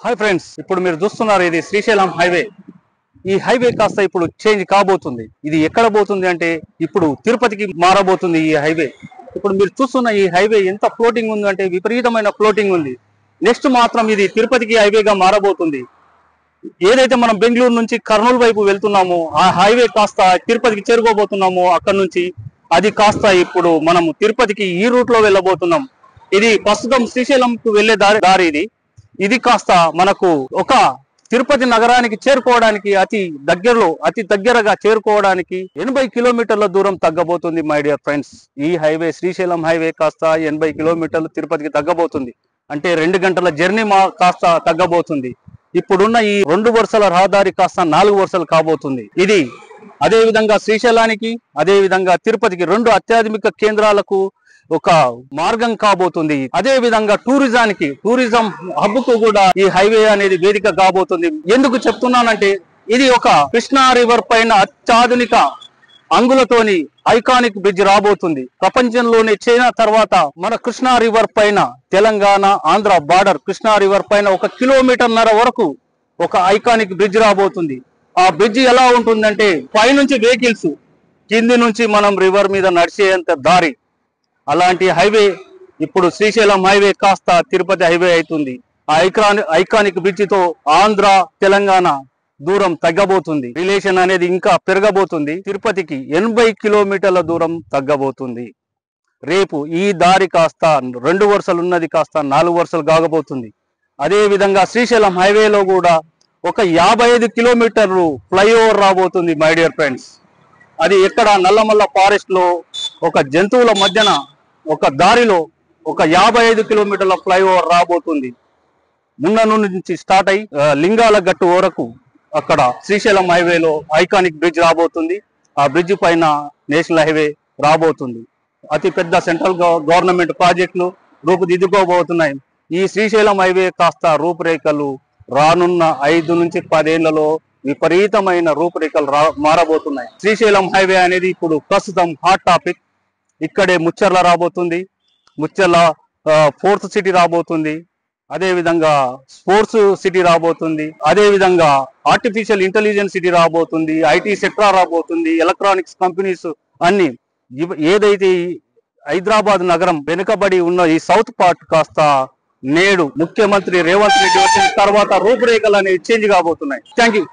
Hi friends, ఇప్పుడు మీరు చూస్తున్నారు ఇది శ్రీశైలం హైవే. ఈ హైవే కాస్త ఇప్పుడు చేంజ్ కాబోతుంది. ఇది ఎక్కడ పోతుంది అంటే ఇప్పుడు తిరుపతికి మారబోతుంది ఈ హైవే. ఇప్పుడు మీరు చూస్తున్న ఈ హైవే ఎంత ఫ్లోటింగ్ ఉంది అంటే విపరీతమైన ఫ్లోటింగ్ ఉంది. నెక్స్ట్ మాత్రం ఇది తిరుపతికి హైవేగా మారబోతుంది. ఏదైతే మనం బెంగళూరు నుంచి కర్నూలు వైపు వెళ్తున్నామో ఆ హైవే కాస్త తిరుపతికి చేరుకోబోతున్నామో అక్కడ నుంచి అది కాస్త ఇప్పుడు మనము తిరుపతికి ఈ రూట్ లో వెళ్ళబోతున్నాం. ఇది ప్రస్తుతం శ్రీశైలంకు వెళ్లే దారి ఇది కాస్త మనకు ఒక తిరుపతి నగరానికి చేరుకోవడానికి అతి దగ్గరగా చేరుకోవడానికి 80 కిలోమీటర్ల దూరం తగ్గబోతుంది మై డియర్ ఫ్రెండ్స్. ఈ హైవే శ్రీశైలం హైవే కాస్త 80 కిలోమీటర్లు తిరుపతికి తగ్గబోతుంది. అంటే 2 గంటల జర్నీ కాస్త తగ్గబోతుంది. ఇప్పుడున్న ఈ 2 వరుసల రహదారి కాస్త 4 వరుసలు కాబోతుంది. ఇది అదే విధంగా శ్రీశైలానికి అదే విధంగా తిరుపతికి 2 అత్యాధునిక కేంద్రాలకు ఒక మార్గం కాబోతుంది. అదే విధంగా టూరిజం హబ్ కు కూడా ఈ హైవే అనేది వేదిక కాబోతుంది. ఎందుకు చెప్తున్నానంటే ఇది ఒక కృష్ణా రివర్ పైన అత్యాధునిక అంగులతోని ఐకానిక్ బ్రిడ్జ్ రాబోతుంది. ప్రపంచంలోనే చైనా తర్వాత మన కృష్ణా రివర్ పైన తెలంగాణ ఆంధ్ర బార్డర్ కృష్ణా రివర్ పైన 1.5 కిలోమీటర్ల వరకు ఒక ఐకానిక్ బ్రిడ్జ్ రాబోతుంది. ఆ బ్రిడ్జ్ ఎలా ఉంటుందంటే పైనుంచి వెహికల్స్, కింది నుంచి మనం రివర్ మీద నడిచేంత దారి. అలాంటి హైవే ఇప్పుడు శ్రీశైలం హైవే కాస్త తిరుపతి హైవే అవుతుంది. ఆ ఐకానిక్ బ్రిడ్జ్ తో ఆంధ్ర తెలంగాణ దూరం తగ్గబోతుంది. రిలేషన్ అనేది ఇంకా పెరగబోతుంది. తిరుపతికి 80 కిలోమీటర్ల దూరం తగ్గబోతుంది. రేపు ఈ దారి కాస్త 2 వరుసలు ఉన్నది కాస్త 4 వరుసలు కాగబోతుంది. అదే విధంగా శ్రీశైలం హైవేలో కూడా ఒక 55 కిలోమీటర్లు ఫ్లైఓవర్ రాబోతుంది మై డియర్ ఫ్రెండ్స్. అది ఎక్కడ నల్లమల్ల ఫారెస్ట్ లో ఒక జంతువుల మధ్యన ఒక దారిలో ఒక 55 కిలోమీటర్ల ఫ్లైఓవర్ రాబోతుంది. మున్ననూరు నుంచి స్టార్ట్ అయి లింగాల గట్టు వరకు అక్కడ శ్రీశైలం హైవేలో ఐకానిక్ బ్రిడ్జ్ రాబోతుంది. ఆ బ్రిడ్జ్ పైన నేషనల్ హైవే రాబోతుంది. అతి పెద్ద సెంట్రల్ గవర్నమెంట్ ప్రాజెక్టులు రూపుదిద్దుకోబోతున్నాయి. ఈ శ్రీశైలం హైవే కాస్త రూపురేఖలు రానున్న 5 నుంచి 10 ఏళ్లలో విపరీతమైన రూపురేఖలు మారబోతున్నాయి. శ్రీశైలం హైవే అనేది ఇప్పుడు ప్రస్తుతం హాట్ టాపిక్. ఇక్కడే ముచ్చర్ల రాబోతుంది, ముచ్చర్ల 4th సిటీ రాబోతుంది, అదే విధంగా స్పోర్ట్స్ సిటీ రాబోతుంది, అదే విధంగా ఆర్టిఫిషియల్ ఇంటెలిజెన్స్ సిటీ రాబోతుంది, ఐటీ సెక్టార్ రాబోతుంది, ఎలక్ట్రానిక్స్ కంపెనీస్ అన్ని. ఏదైతే హైదరాబాద్ నగరం వెనుకబడి ఉన్న ఈ సౌత్ పార్ట్ కాస్త నేడు ముఖ్యమంత్రి రేవంత్ రెడ్డి వచ్చిన తర్వాత రూపురేఖలు అనేవి చేంజ్ కాబోతున్నాయి. Thank you.